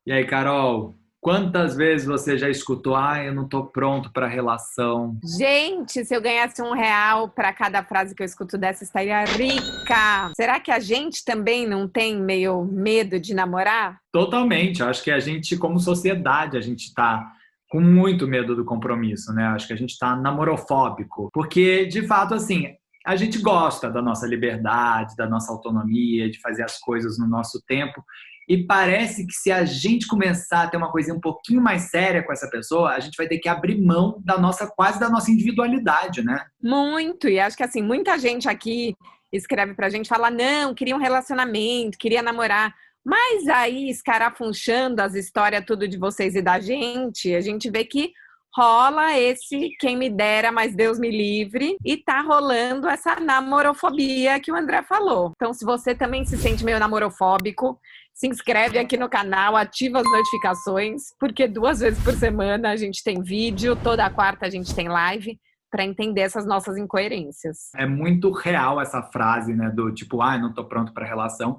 E aí, Carol, quantas vezes você já escutou, eu não tô pronto para relação? Gente, se eu ganhasse R$ 1 para cada frase que eu escuto dessa, eu estaria rica. Será que a gente também não tem meio medo de namorar? Totalmente. Acho que a gente, como sociedade, a gente tá com muito medo do compromisso, né? Acho que a gente tá namorofóbico, porque de fato, assim, a gente gosta da nossa liberdade, da nossa autonomia, de fazer as coisas no nosso tempo. E parece que se a gente começar a ter uma coisinha um pouquinho mais séria com essa pessoa, a gente vai ter que abrir mão da nossa, quase da nossa individualidade, né? Muito. E acho que assim, muita gente aqui escreve pra gente, fala: "Não, queria um relacionamento, queria namorar". Mas aí, escarafunchando as histórias tudo de vocês e da gente, a gente vê que rola esse quem me dera, mas Deus me livre, e tá rolando essa namorofobia que o André falou. Então, se você também se sente meio namorofóbico, se inscreve aqui no canal, ativa as notificações, porque 2 vezes por semana a gente tem vídeo, toda quarta a gente tem live para entender essas nossas incoerências. É muito real essa frase, né, do tipo, não tô pronto para relação.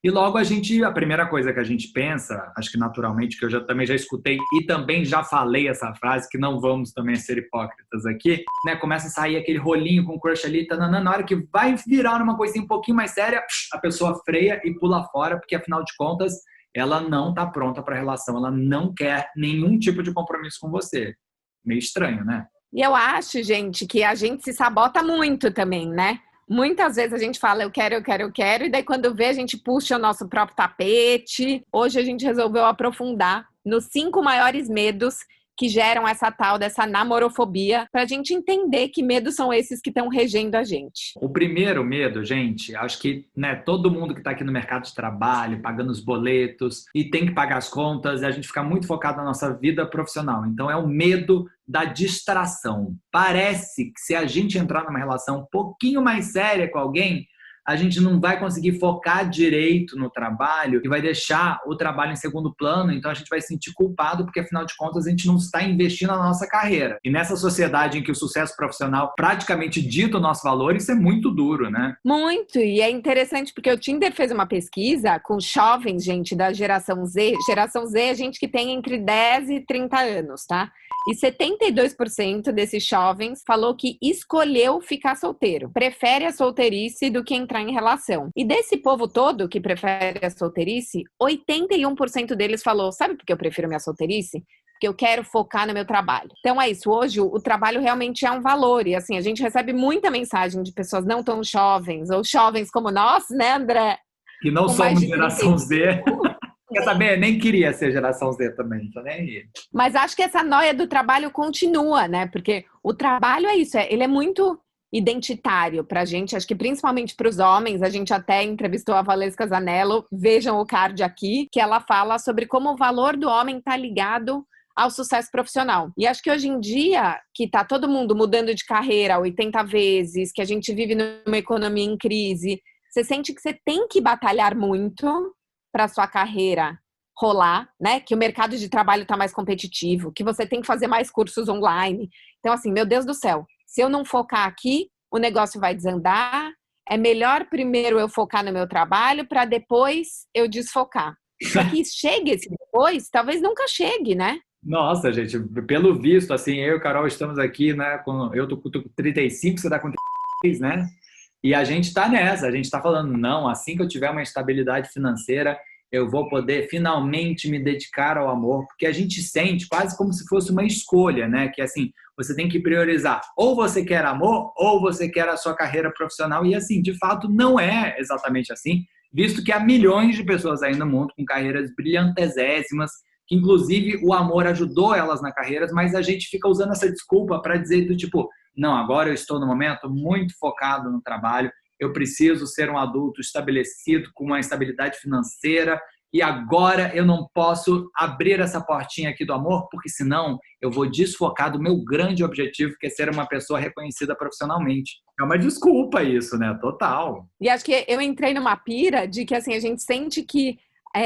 E logo a primeira coisa que a gente pensa, acho que naturalmente, que eu também já escutei e também já falei essa frase, que não vamos também ser hipócritas aqui, né, começa a sair aquele rolinho com crush ali, tanana, na hora que vai virar uma coisinha um pouquinho mais séria, a pessoa freia e pula fora, porque afinal de contas, ela não tá pronta para relação, ela não quer nenhum tipo de compromisso com você. Meio estranho, né? E eu acho, gente, que a gente se sabota muito também, né? Muitas vezes a gente fala, eu quero, eu quero, eu quero, e daí quando vê, a gente puxa o nosso próprio tapete. Hoje a gente resolveu aprofundar nos 5 maiores medos que geram essa tal dessa namorofobia, para a gente entender que medos são esses que estão regendo a gente. O primeiro medo, gente, acho que né, todo mundo que está aqui no mercado de trabalho, pagando os boletos e tem que pagar as contas, a gente fica muito focado na nossa vida profissional. Então, é o medo da distração. Parece que se a gente entrar numa relação um pouquinho mais séria com alguém, a gente não vai conseguir focar direito no trabalho e vai deixar o trabalho em segundo plano, então a gente vai se sentir culpado porque afinal de contas a gente não está investindo na nossa carreira. E nessa sociedade em que o sucesso profissional praticamente dita o nosso valor, isso é muito duro, né? Muito, e é interessante porque o Tinder fez uma pesquisa com jovens, gente, da geração Z. Geração Z é gente que tem entre 10 e 30 anos, tá? E 72% desses jovens falou que escolheu ficar solteiro, prefere a solteirice do que entrar em relação. E desse povo todo que prefere a solteirice, 81% deles falou: sabe por que eu prefiro minha solteirice? Porque eu quero focar no meu trabalho. Então é isso, hoje o trabalho realmente é um valor, e assim, a gente recebe muita mensagem de pessoas não tão jovens, ou jovens como nós, né, André? Que não Com mais somos de geração Z. 35. Quer saber? Nem queria ser geração Z também, tô nem aí. Mas acho que essa noia do trabalho continua, né? Porque o trabalho é isso, ele é muito identitário pra gente, acho que principalmente para os homens. A gente até entrevistou a Valesca Zanello, vejam o card aqui, que ela fala sobre como o valor do homem está ligado ao sucesso profissional. E acho que hoje em dia, que está todo mundo mudando de carreira 80 vezes, que a gente vive numa economia em crise, você sente que você tem que batalhar muito para sua carreira rolar, né? Que o mercado de trabalho está mais competitivo, que você tem que fazer mais cursos online. Então, assim, meu Deus do céu, se eu não focar aqui, o negócio vai desandar. É melhor primeiro eu focar no meu trabalho para depois eu desfocar. Só que chegue esse depois, talvez nunca chegue, né? Nossa, gente, pelo visto, assim, eu e o Carol estamos aqui, né? Eu tô com 35, você tá com 36, né? E a gente está nessa, a gente está falando, não, assim que eu tiver uma estabilidade financeira, eu vou poder finalmente me dedicar ao amor, porque a gente sente quase como se fosse uma escolha, né? Que assim, você tem que priorizar, ou você quer amor, ou você quer a sua carreira profissional, e assim, de fato, não é exatamente assim, visto que há milhões de pessoas aí no mundo com carreiras brilhantesésimas, que inclusive o amor ajudou elas na carreira, mas a gente fica usando essa desculpa para dizer do tipo, não, agora eu estou no momento muito focado no trabalho, eu preciso ser um adulto estabelecido, com uma estabilidade financeira, e agora eu não posso abrir essa portinha aqui do amor, porque senão eu vou desfocar do meu grande objetivo, que é ser uma pessoa reconhecida profissionalmente. É uma desculpa isso, né? Total. E acho que eu entrei numa pira de que assim a gente sente que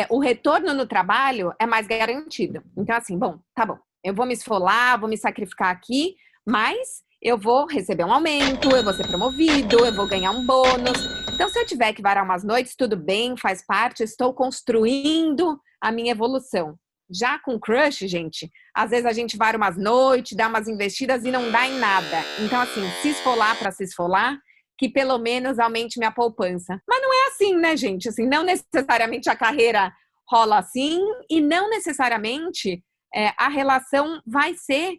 o retorno no trabalho é mais garantido. Então, assim, bom, tá bom, eu vou me esfolar, vou me sacrificar aqui, mas eu vou receber um aumento, eu vou ser promovido, eu vou ganhar um bônus. Então, se eu tiver que varar umas noites, tudo bem, faz parte, estou construindo a minha evolução. Já com crush, gente, às vezes a gente vara umas noites, dá umas investidas e não dá em nada. Então, assim, se esfolar para se esfolar, que pelo menos aumente minha poupança. Mas não é assim, né, gente? Assim, não necessariamente a carreira rola assim e não necessariamente a relação vai ser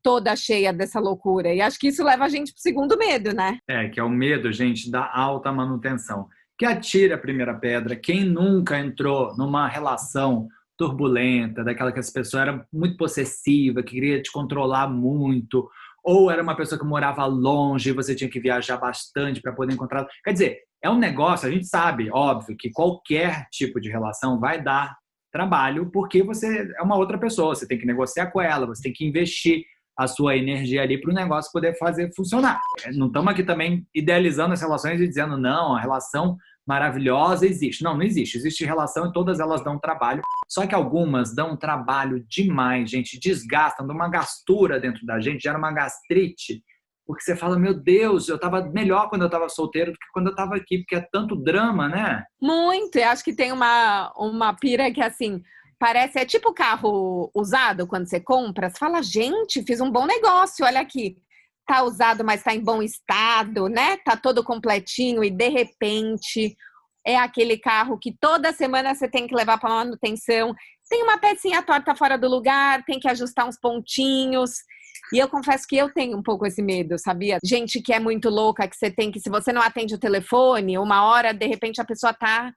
toda cheia dessa loucura. E acho que isso leva a gente pro segundo medo, né? Que é o medo, gente, da alta manutenção. Que atira a primeira pedra. Quem nunca entrou numa relação turbulenta, daquela que as pessoas eram muito possessiva, que queria te controlar muito, ou era uma pessoa que morava longe e você tinha que viajar bastante para poder encontrar. Quer dizer, é um negócio, a gente sabe, óbvio, que qualquer tipo de relação vai dar trabalho, porque você é uma outra pessoa, você tem que negociar com ela, você tem que investir a sua energia ali para o negócio poder fazer funcionar. Não estamos aqui também idealizando as relações e dizendo, não, a relação maravilhosa existe. Não, não existe. Existe relação e todas elas dão trabalho. Só que algumas dão trabalho demais, gente. Desgastam, dão uma gastura dentro da gente, gera uma gastrite. Porque você fala, meu Deus, eu estava melhor quando eu estava solteiro do que quando eu estava aqui, porque é tanto drama, né? Muito. Eu acho que tem uma pira que, assim, parece, é tipo carro usado quando você compra. Você fala, gente, fiz um bom negócio, olha aqui. Tá usado, mas tá em bom estado, né? Tá todo completinho e de repente é aquele carro que toda semana você tem que levar para manutenção. Tem uma pecinha torta fora do lugar, tem que ajustar uns pontinhos. E eu confesso que eu tenho um pouco esse medo, sabia? Gente que é muito louca, que você tem que, se você não atende o telefone, uma hora, de repente, a pessoa tá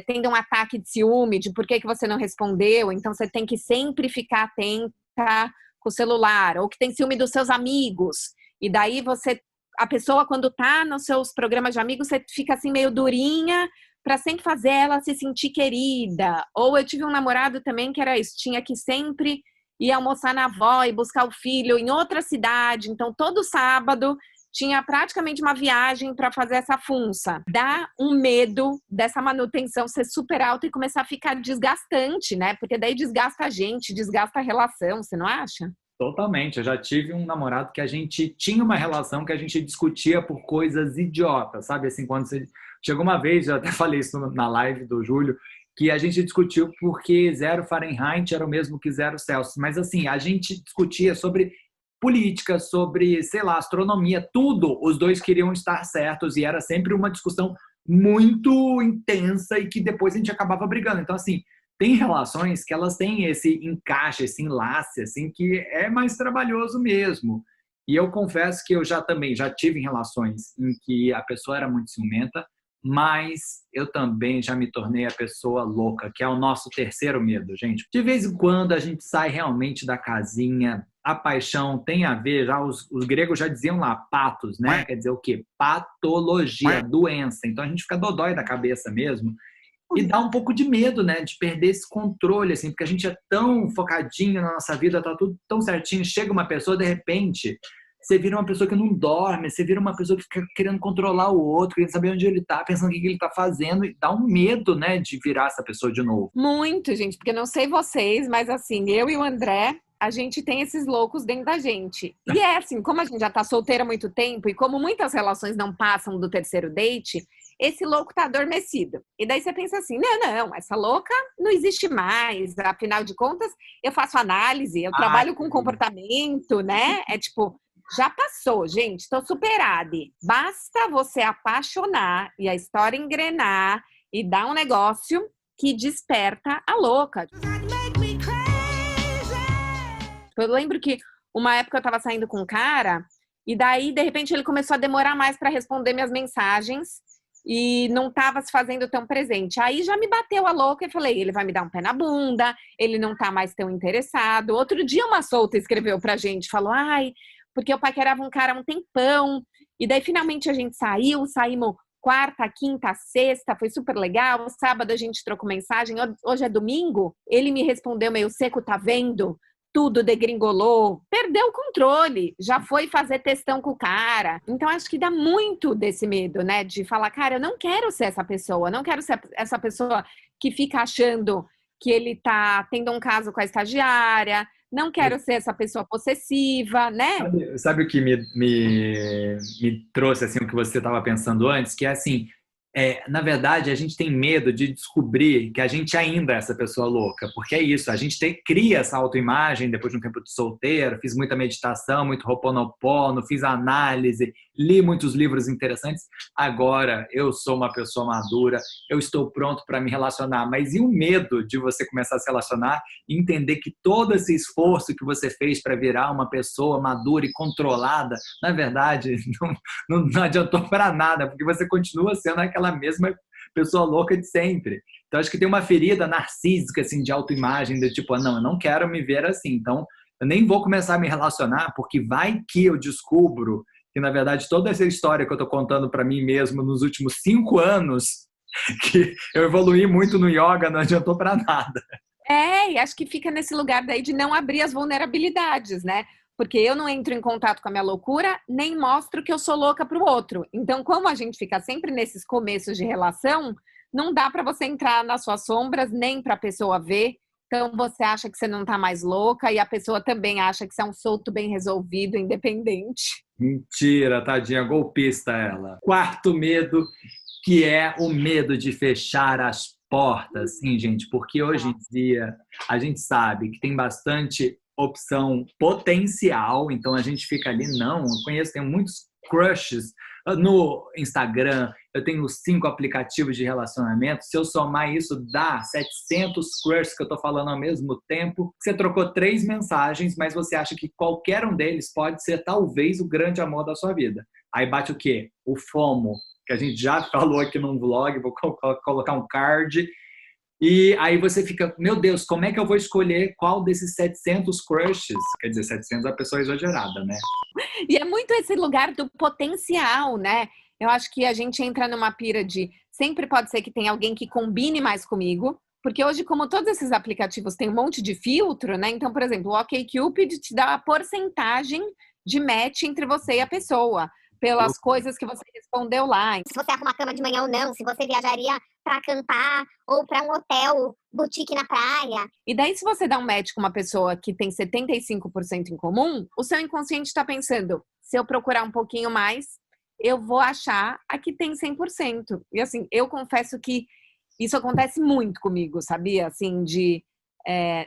tendo um ataque de ciúme, de por que você não respondeu. Então, você tem que sempre ficar atenta com o celular, ou que tem ciúme dos seus amigos, e daí a pessoa quando tá nos seus programas de amigos, você fica assim meio durinha, para sempre fazer ela se sentir querida. Ou eu tive um namorado também que era isso, tinha que sempre ir almoçar na avó e buscar o filho em outra cidade, então todo sábado tinha praticamente uma viagem para fazer essa funça. Dá um medo dessa manutenção ser super alta e começar a ficar desgastante, né? Porque daí desgasta a gente, desgasta a relação, você não acha? Totalmente. Eu já tive um namorado que a gente tinha uma relação que a gente discutia por coisas idiotas, sabe? Assim, quando você... Chegou uma vez, eu até falei isso na live do Júlio, que a gente discutiu porque 0 Fahrenheit era o mesmo que 0 Celsius. Mas, assim, a gente discutia sobre política, sobre, sei lá, astronomia, tudo. Os dois queriam estar certos e era sempre uma discussão muito intensa e que depois a gente acabava brigando. Então, assim, tem relações que elas têm esse encaixe, esse enlace, assim, que é mais trabalhoso mesmo. E eu confesso que eu já tive relações em que a pessoa era muito ciumenta, mas eu também já me tornei a pessoa louca, que é o nosso terceiro medo, gente. De vez em quando a gente sai realmente da casinha, a paixão tem a ver, já os gregos já diziam lá, patos, né? Quer dizer o quê? Patologia, doença. Então a gente fica dodói da cabeça mesmo. E dá um pouco de medo, né? De perder esse controle, assim, porque a gente é tão focadinho na nossa vida, tá tudo tão certinho. Chega uma pessoa, de repente, você vira uma pessoa que não dorme, você vira uma pessoa que fica querendo controlar o outro, querendo saber onde ele tá, pensando o que ele tá fazendo, e dá um medo, né, de virar essa pessoa de novo. Muito, gente, porque não sei vocês, mas assim, eu e o André, a gente tem esses loucos dentro da gente. E é assim, como a gente já tá solteira há muito tempo, e como muitas relações não passam do terceiro date, esse louco tá adormecido. E daí você pensa assim, não, essa louca não existe mais, afinal de contas, eu faço análise, eu trabalho com comportamento, né? É tipo, já passou, gente, tô superada. Basta você apaixonar e a história engrenar e dar um negócio que desperta a louca. Eu lembro que uma época eu tava saindo com um cara e daí, de repente, ele começou a demorar mais para responder minhas mensagens e não tava se fazendo tão presente. Aí já me bateu a louca e falei, ele vai me dar um pé na bunda, ele não tá mais tão interessado. Outro dia uma solta escreveu pra gente, falou, porque eu paquerava um cara há um tempão, e daí finalmente a gente saímos quarta, quinta, sexta, foi super legal, sábado a gente trocou mensagem, hoje é domingo, ele me respondeu meio seco, tá vendo? Tudo degringolou, perdeu o controle, já foi fazer testão com o cara. Então acho que dá muito desse medo, né, de falar, cara, eu não quero ser essa pessoa, não quero ser essa pessoa que fica achando que ele tá tendo um caso com a estagiária, não quero ser essa pessoa possessiva, né? Sabe o que me trouxe assim o que você estava pensando antes? Que é assim, na verdade, a gente tem medo de descobrir que a gente ainda é essa pessoa louca, porque é isso, a gente cria essa autoimagem depois de um tempo de solteiro, fiz muita meditação, muito Ho'oponopono, fiz análise, li muitos livros interessantes, agora eu sou uma pessoa madura, eu estou pronto para me relacionar, mas e o medo de você começar a se relacionar e entender que todo esse esforço que você fez para virar uma pessoa madura e controlada, na verdade, não adiantou para nada, porque você continua sendo aquela mesma pessoa louca de sempre. Então, acho que tem uma ferida narcísica, assim, de autoimagem, de tipo, não, eu não quero me ver assim, então eu nem vou começar a me relacionar, porque vai que eu descubro que, na verdade, toda essa história que eu estou contando para mim mesmo nos últimos 5 anos, que eu evoluí muito no yoga, não adiantou para nada. E acho que fica nesse lugar daí de não abrir as vulnerabilidades, né? Porque eu não entro em contato com a minha loucura, nem mostro que eu sou louca para o outro. Então, como a gente fica sempre nesses começos de relação, não dá para você entrar nas suas sombras, nem para a pessoa ver. Então, você acha que você não está mais louca e a pessoa também acha que você é um solto bem resolvido, independente. Mentira, tadinha, golpista ela. Quarto medo, que é o medo de fechar as portas, sim, gente, porque hoje em dia a gente sabe que tem bastante opção potencial, então a gente fica ali, não, eu conheço, tenho muitos crushes no Instagram, eu tenho 5 aplicativos de relacionamento, se eu somar isso dá 700 crushes que eu tô falando ao mesmo tempo, você trocou 3 mensagens, mas você acha que qualquer um deles pode ser talvez o grande amor da sua vida. Aí bate o quê? O FOMO, que a gente já falou aqui num vlog, vou colocar um card, e aí você fica, meu Deus, como é que eu vou escolher qual desses 700 crushes? Quer dizer, 700 é a pessoa exagerada, né? E é muito esse lugar do potencial, né? Eu acho que a gente entra numa pira de sempre pode ser que tenha alguém que combine mais comigo, porque hoje, como todos esses aplicativos têm um monte de filtro, né? Então, por exemplo, o OkCupid te dá a porcentagem de match entre você e a pessoa, pelas coisas que você respondeu lá. Se você arruma a cama de manhã ou não, se você viajaria para acampar ou para um hotel boutique na praia. E daí, se você dá um match com uma pessoa que tem 75% em comum, o seu inconsciente está pensando, se eu procurar um pouquinho mais, eu vou achar a que tem 100%. E assim, eu confesso que isso acontece muito comigo, sabia? Assim,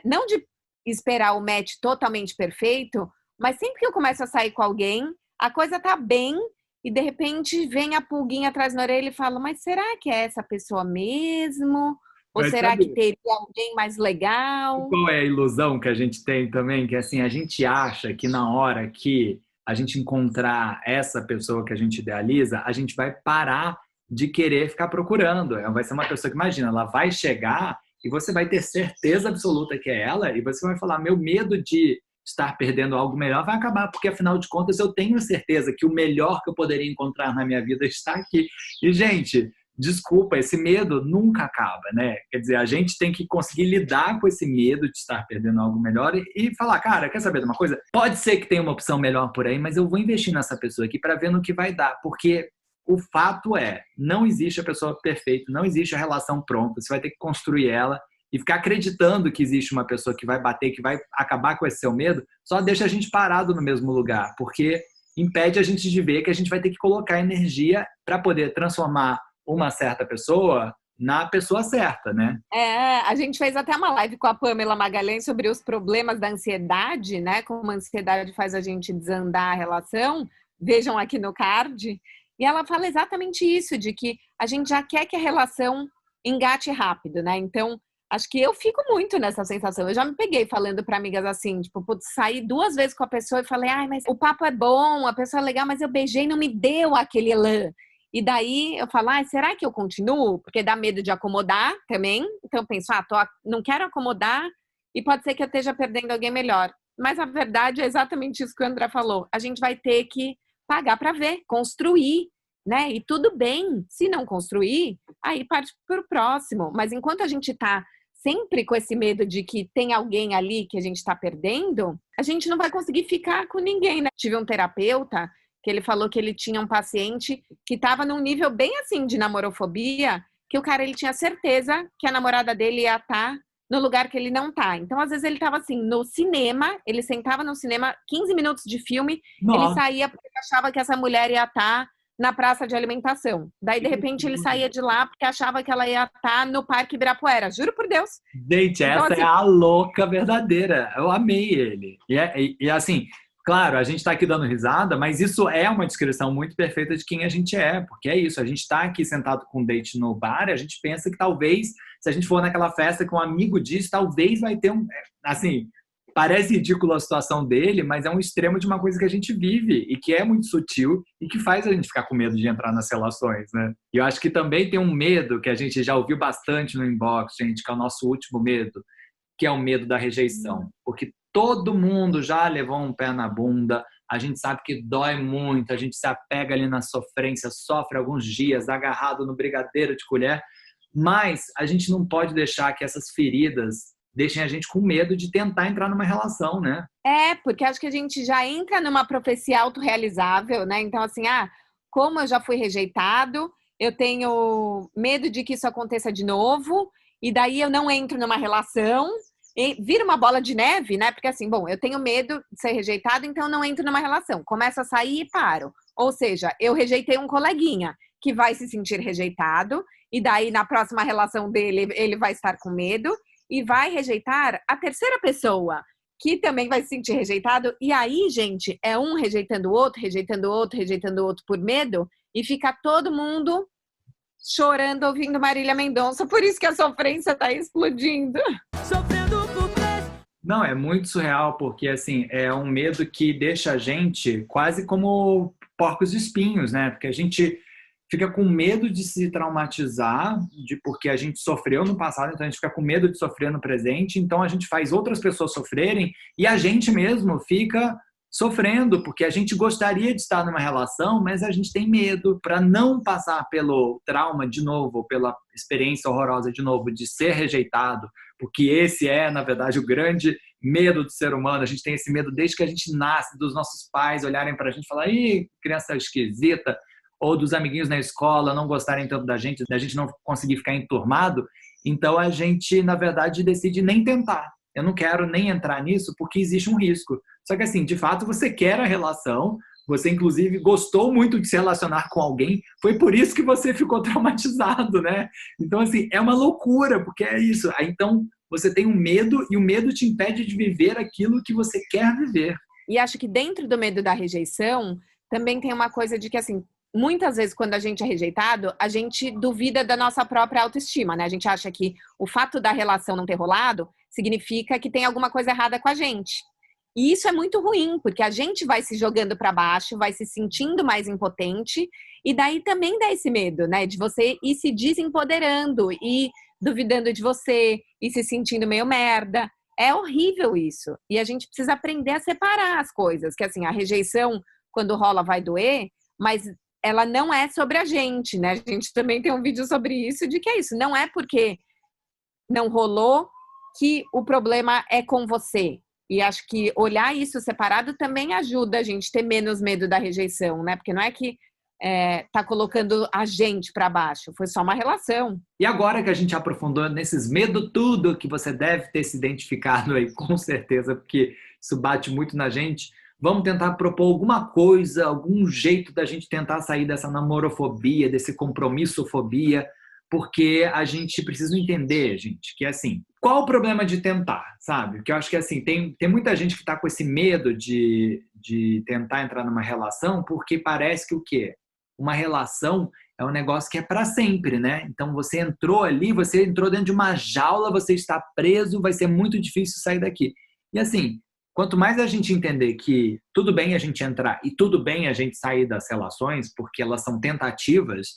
não de esperar o match totalmente perfeito, mas sempre que eu começo a sair com alguém, a coisa tá bem e de repente vem a pulguinha atrás na orelha e fala, mas será que é essa pessoa mesmo? Ou Mas será sabe que teria alguém mais legal? qual é a ilusão que a gente tem também? Que assim, a gente acha que na hora que a gente encontrar essa pessoa que a gente idealiza, a gente vai parar de querer ficar procurando. Vai ser uma pessoa que, imagina, ela vai chegar e você vai ter certeza absoluta que é ela e você vai falar, meu medo de estar perdendo algo melhor vai acabar, porque afinal de contas eu tenho certeza que o melhor que eu poderia encontrar na minha vida está aqui. E, gente, desculpa, esse medo nunca acaba, né? Quer dizer, a gente tem que conseguir lidar com esse medo de estar perdendo algo melhor e falar, cara, quer saber de uma coisa? Pode ser que tenha uma opção melhor por aí, mas eu vou investir nessa pessoa aqui para ver no que vai dar, porque o fato é, não existe a pessoa perfeita, não existe a relação pronta, você vai ter que construir ela e ficar acreditando que existe uma pessoa que vai bater, que vai acabar com esse seu medo, só deixa a gente parado no mesmo lugar, porque impede a gente de ver que a gente vai ter que colocar energia para poder transformar uma certa pessoa na pessoa certa, né? A gente fez até uma live com a Pamela Magalhães sobre os problemas da ansiedade, né? Como a ansiedade faz a gente desandar a relação. Vejam aqui no card. E ela fala exatamente isso, de que a gente já quer que a relação engate rápido, né? Então, acho que eu fico muito nessa sensação. Eu já me peguei falando para amigas assim, tipo, putz, saí 2 vezes com a pessoa e falei, ai, mas o papo é bom, a pessoa é legal, mas eu beijei e não me deu aquele elan. E daí eu falo, ai, será que eu continuo? Porque dá medo de acomodar também. Então eu penso, não quero acomodar e pode ser que eu esteja perdendo alguém melhor. Mas a verdade é exatamente isso que o André falou. A gente vai ter que pagar para ver, construir, né? E tudo bem, se não construir, aí parte para o próximo. Mas enquanto a gente está sempre com esse medo de que tem alguém ali que a gente está perdendo, a gente não vai conseguir ficar com ninguém, né? Tive um terapeuta que ele falou que ele tinha um paciente que estava num nível bem assim de namorofobia, que o cara ele tinha certeza que a namorada dele ia estar no lugar que ele não tá. Então, às vezes, ele tava assim, no cinema, ele sentava no cinema, 15 minutos de filme, ele Nossa, saía porque achava que essa mulher ia estar na praça de alimentação. Daí, de repente, ele saía de lá porque achava que ela ia estar no Parque Ibirapuera. Juro por Deus. gente, Então, essa é assim, a louca verdadeira. Eu amei ele. E assim, claro, a gente está aqui dando risada, mas isso é uma descrição muito perfeita de quem a gente é, porque é isso. A gente está aqui sentado com um date no bar e a gente pensa que talvez, se a gente for naquela festa que um amigo diz, talvez vai ter um. Assim, parece ridículo a situação dele, mas é um extremo de uma coisa que a gente vive e que é muito sutil e que faz a gente ficar com medo de entrar nas relações, né? E eu acho que também tem um medo que a gente já ouviu bastante no inbox, gente, que é o nosso último medo, que é o medo da rejeição. Porque todo mundo já levou um pé na bunda, a gente sabe que dói muito, a gente se apega ali na sofrência, sofre alguns dias agarrado no brigadeiro de colher, mas a gente não pode deixar que essas feridas deixem a gente com medo de tentar entrar numa relação, né? porque acho que a gente já entra numa profecia autorrealizável, né? Então, assim, como eu já fui rejeitado, eu tenho medo de que isso aconteça de novo, e daí eu não entro numa relação, e vira uma bola de neve, né? Porque assim, bom, eu tenho medo de ser rejeitado, então eu não entro numa relação. Começo a sair e paro. Ou seja, eu rejeitei um coleguinha que vai se sentir rejeitado, e daí na próxima relação dele, ele vai estar com medo, e vai rejeitar a terceira pessoa, que também vai se sentir rejeitado. E aí, gente, é um rejeitando o outro, rejeitando o outro, rejeitando o outro por medo, e fica todo mundo chorando ouvindo Marília Mendonça. Por isso que a sofrência tá explodindo. Não, é muito surreal, porque assim, é um medo que deixa a gente quase como porcos de espinhos, né? Porque a gente fica com medo de se traumatizar, porque a gente sofreu no passado, então a gente fica com medo de sofrer no presente, então a gente faz outras pessoas sofrerem e a gente mesmo fica sofrendo, porque a gente gostaria de estar numa relação, mas a gente tem medo para não passar pelo trauma de novo, pela experiência horrorosa de novo, de ser rejeitado, porque esse é, na verdade, o grande medo do ser humano. A gente tem esse medo desde que a gente nasce, dos nossos pais olharem para a gente e falar, ih, criança esquisita, ou dos amiguinhos na escola não gostarem tanto da gente não conseguir ficar enturmado. Então a gente, na verdade, decide nem tentar. Eu não quero nem entrar nisso porque existe um risco. Só que assim, de fato, você quer a relação, você inclusive gostou muito de se relacionar com alguém, foi por isso que você ficou traumatizado, né? Então assim, é uma loucura, porque é isso. Aí, então você tem um medo e o medo te impede de viver aquilo que você quer viver. E acho que dentro do medo da rejeição, também tem uma coisa de que, assim, muitas vezes, quando a gente é rejeitado, a gente duvida da nossa própria autoestima, né? A gente acha que o fato da relação não ter rolado significa que tem alguma coisa errada com a gente. E isso é muito ruim, porque a gente vai se jogando para baixo, vai se sentindo mais impotente, e daí também dá esse medo, né? De você ir se desempoderando e duvidando de você, e se sentindo meio merda. É horrível isso. E a gente precisa aprender a separar as coisas, que assim, a rejeição, quando rola, vai doer, mas ela não é sobre a gente, né? A gente também tem um vídeo sobre isso, de que é isso. Não é porque não rolou que o problema é com você. E acho que olhar isso separado também ajuda a gente a ter menos medo da rejeição, né? Porque não é que tá colocando a gente para baixo, foi só uma relação. E agora que a gente aprofundou nesses medo tudo, que você deve ter se identificado aí, com certeza, porque isso bate muito na gente, vamos tentar propor alguma coisa, algum jeito da gente tentar sair dessa namorofobia, desse compromissofobia, porque a gente precisa entender, gente, que assim, qual o problema de tentar, sabe? Porque eu acho que assim, tem muita gente que está com esse medo de tentar entrar numa relação, porque parece que o quê? Uma relação é um negócio que é para sempre, né? Então você entrou ali, você entrou dentro de uma jaula, você está preso, vai ser muito difícil sair daqui. E assim, quanto mais a gente entender que tudo bem a gente entrar e tudo bem a gente sair das relações, porque elas são tentativas,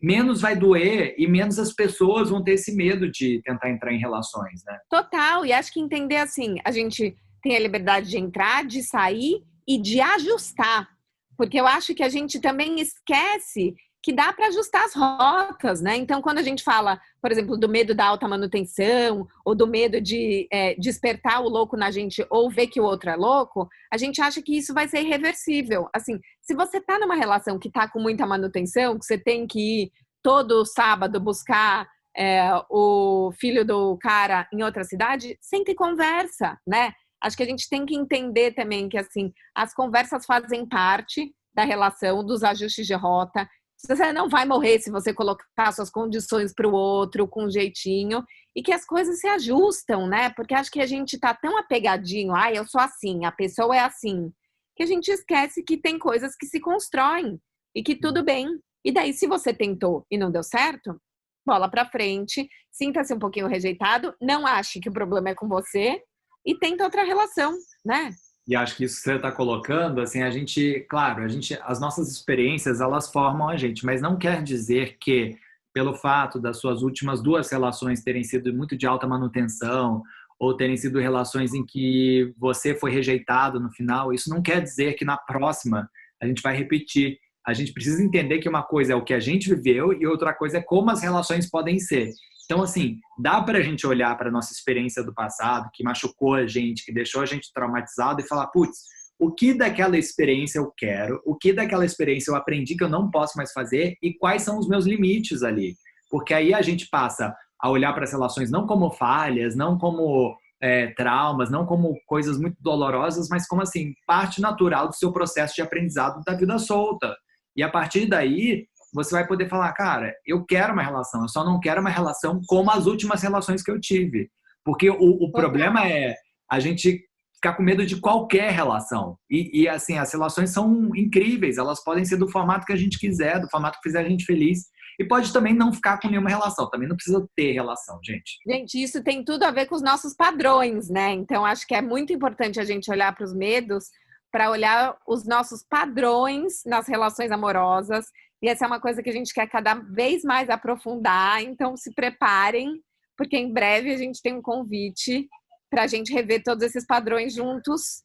menos vai doer e menos as pessoas vão ter esse medo de tentar entrar em relações, né? Total, e acho que entender assim, a gente tem a liberdade de entrar, de sair e de ajustar. Porque eu acho que a gente também esquece que dá para ajustar as rotas, né? Então, quando a gente fala, por exemplo, do medo da alta manutenção, ou do medo de despertar o louco na gente, ou ver que o outro é louco, a gente acha que isso vai ser irreversível. Assim, se você tá numa relação que tá com muita manutenção, que você tem que ir todo sábado buscar o filho do cara em outra cidade, senta e conversa, né? Acho que a gente tem que entender também que, assim, as conversas fazem parte da relação, dos ajustes de rota. Você não vai morrer se você colocar suas condições para o outro com jeitinho, e que as coisas se ajustam, né? Porque acho que a gente tá tão apegadinho, eu sou assim, a pessoa é assim, que a gente esquece que tem coisas que se constroem e que tudo bem. E daí, se você tentou e não deu certo, bola para frente, sinta-se um pouquinho rejeitado, não ache que o problema é com você e tenta outra relação, né? E acho que isso que você está colocando, assim, claro, as nossas experiências, elas formam a gente, mas não quer dizer que, pelo fato das suas últimas 2 relações terem sido muito de alta manutenção, ou terem sido relações em que você foi rejeitado no final, isso não quer dizer que na próxima a gente vai repetir. A gente precisa entender que uma coisa é o que a gente viveu e outra coisa é como as relações podem ser. Então, assim, dá para a gente olhar para a nossa experiência do passado, que machucou a gente, que deixou a gente traumatizado e falar, putz, o que daquela experiência eu quero, o que daquela experiência eu aprendi que eu não posso mais fazer e quais são os meus limites ali. Porque aí a gente passa a olhar para as relações não como falhas, não como traumas, não como coisas muito dolorosas, mas como, assim, parte natural do seu processo de aprendizado da vida solta. E a partir daí, você vai poder falar, cara, eu quero uma relação, eu só não quero uma relação como as últimas relações que eu tive. Porque o problema é a gente ficar com medo de qualquer relação. E assim, as relações são incríveis, elas podem ser do formato que a gente quiser, do formato que fizer a gente feliz. E pode também não ficar com nenhuma relação, também não precisa ter relação, gente. Gente, isso tem tudo a ver com os nossos padrões, né? Então, acho que é muito importante a gente olhar para os medos, para olhar os nossos padrões nas relações amorosas. E essa é uma coisa que a gente quer cada vez mais aprofundar. Então, se preparem, porque em breve a gente tem um convite para a gente rever todos esses padrões juntos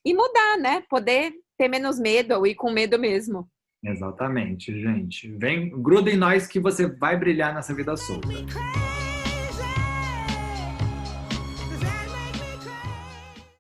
e mudar, né? Poder ter menos medo ou ir com medo mesmo. Exatamente, gente. Gruda em nós que você vai brilhar nessa vida solta.